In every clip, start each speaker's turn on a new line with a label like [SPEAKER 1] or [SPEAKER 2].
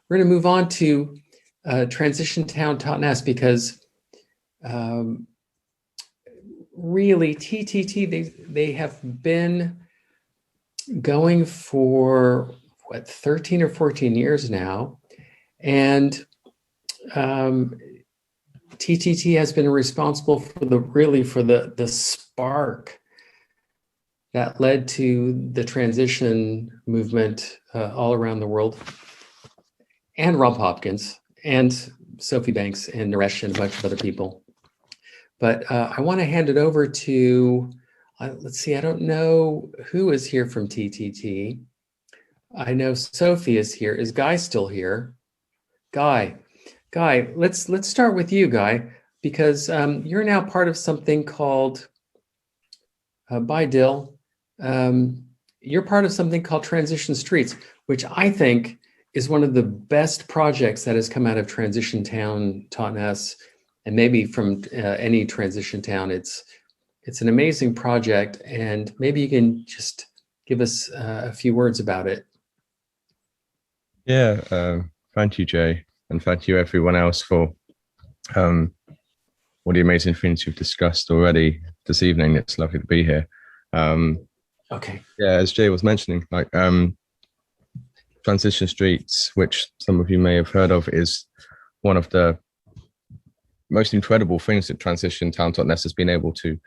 [SPEAKER 1] we're going to move on to Transition Town Totnes because really TTT, they have been going for what, 13 or 14 years now. And TTT has been responsible for the spark that led to the transition movement all around the world. And Rob Hopkins and Sophie Banks and Naresh and a bunch of other people. But I want to hand it over to, let's see, I don't know who is here from TTT. I know Sophie is here. Is Guy still here? Guy, let's start with you, Guy, because you're now part of something called, bye Dill, you're part of something called Transition Streets, which I think is one of the best projects that has come out of Transition Town Totnes, and maybe from any transition town. It's an amazing project, and maybe you can just give us a few words about it.
[SPEAKER 2] Yeah, thank you, Jay, and thank you everyone else for all the amazing things you've discussed already this evening. It's lovely to be here.
[SPEAKER 1] Okay.
[SPEAKER 2] Yeah, as Jay was mentioning, like Transition Streets, which some of you may have heard of, is one of the most incredible things that Transition Town Totnes has been able to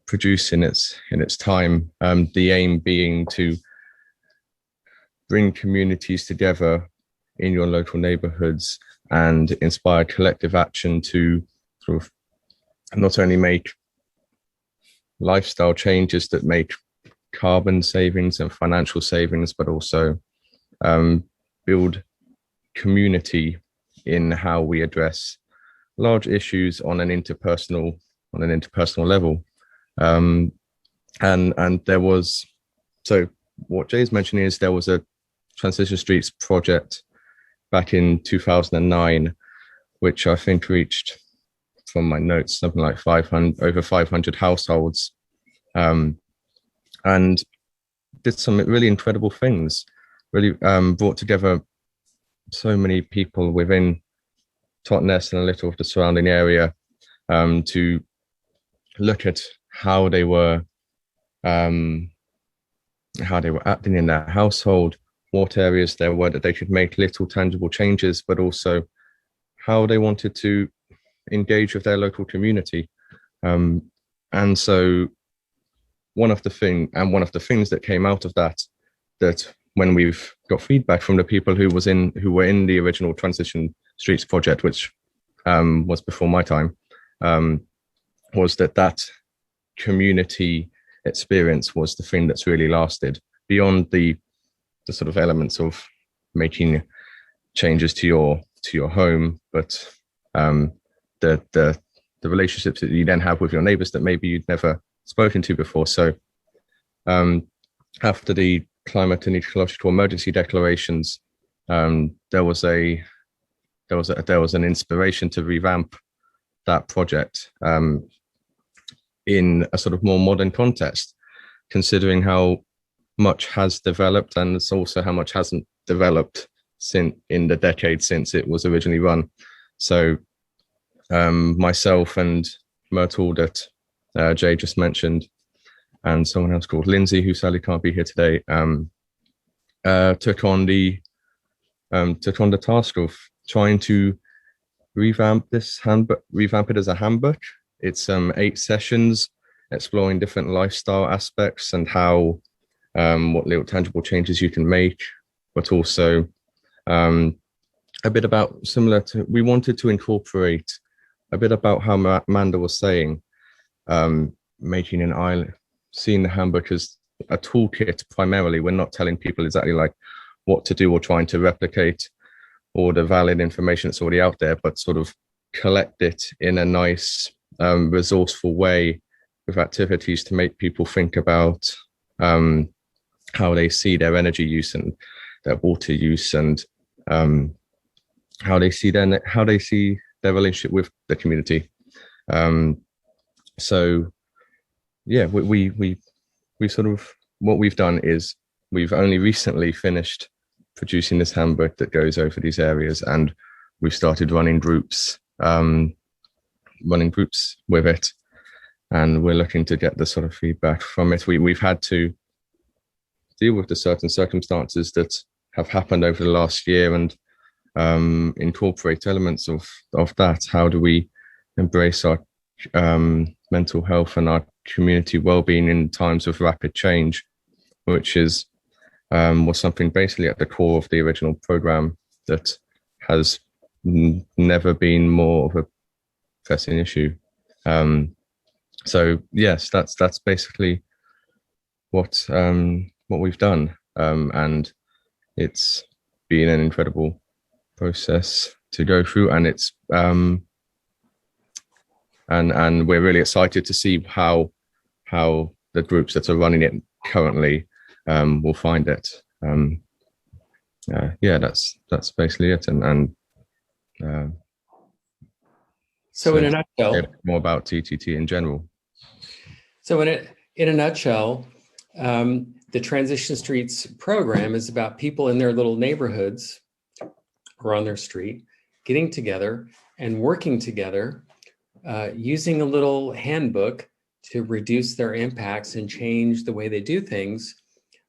[SPEAKER 2] produce in its time. The aim being to bring communities together in your local neighborhoods and inspire collective action to sort of not only make lifestyle changes that make carbon savings and financial savings, but also build community in how we address large issues on an interpersonal level. And there was, so what Jay's mentioning is there was a Transition Streets project back in 2009, which I think reached, from my notes, something like over 500 households, and did some really incredible things. Really brought together so many people within Totnes and a little of the surrounding area to look at how they were acting in their household, what areas there were that they could make little tangible changes, but also how they wanted to engage with their local community. And so one of the things that came out of that when we've got feedback from the people who were in the original Transition Streets project, which was before my time, was that community experience was the thing that's really lasted beyond the sort of elements of making changes to your home, but the relationships that you then have with your neighbors that maybe you'd never spoken to before. So after the climate and ecological emergency declarations, there was an inspiration to revamp that project in a sort of more modern context, considering how much has developed and also how much hasn't developed in the decade since it was originally run. So myself and Myrtle that Jay just mentioned, and someone else called Lindsay, who sadly can't be here today, took on the task of trying to revamp it as a handbook. It's 8 sessions exploring different lifestyle aspects and how what little tangible changes you can make, but also a bit about we wanted to incorporate a bit about how Amanda was saying, making an island, seeing the handbook as a toolkit primarily. We're not telling people exactly like what to do or trying to replicate all the valid information that's already out there, but sort of collect it in a nice, resourceful way with activities to make people think about how they see their energy use and their water use, and how they see their relationship with the community. So yeah, we sort of, what we've done is we've only recently finished producing this handbook that goes over these areas, and we've started running groups with it, and we're looking to get the sort of feedback from it. We've had to deal with the certain circumstances that have happened over the last year and incorporate elements of that. How do we embrace our mental health and our community well-being in times of rapid change, which is was something basically at the core of the original program that has never been more of a pressing issue. So yes, that's basically what we've done, and it's been an incredible process to go through, and it's and we're really excited to see how the groups that are running it currently will find it. Yeah, that's basically it.
[SPEAKER 1] So in a nutshell,
[SPEAKER 2] more about TTT in general.
[SPEAKER 1] So in a nutshell, the Transition Streets program is about people in their little neighborhoods or on their street getting together and working together, using a little handbook to reduce their impacts and change the way they do things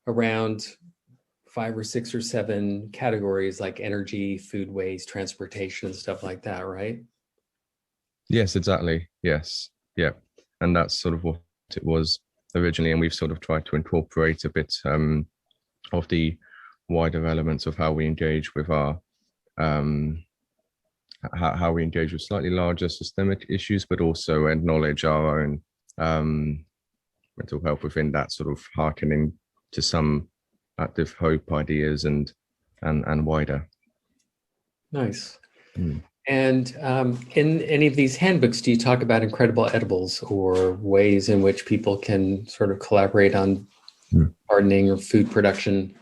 [SPEAKER 1] around 5 or 6 or 7 categories like energy, food waste, transportation, and stuff like that, right?
[SPEAKER 2] Yes, exactly. Yes. Yeah. And that's sort of what it was originally. And we've sort of tried to incorporate a bit of the wider elements of how we engage with our how we engage with slightly larger systemic issues, but also acknowledge our own mental health within that, sort of hearkening to some active hope ideas and wider.
[SPEAKER 1] Nice. And in any of these handbooks, do you talk about incredible edibles or ways in which people can sort of collaborate on gardening or food production?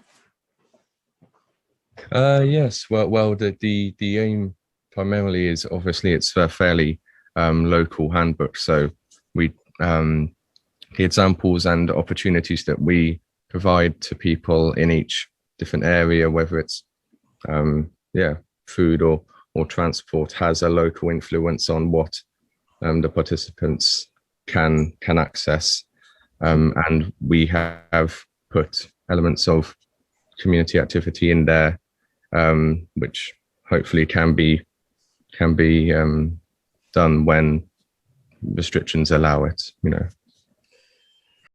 [SPEAKER 2] Yes. Well, the aim primarily is obviously it's a fairly local handbook. So we the examples and opportunities that we provide to people in each different area, whether it's food or transport, has a local influence on what the participants can access, and we have put elements of community activity in there, which hopefully can be done when restrictions allow it.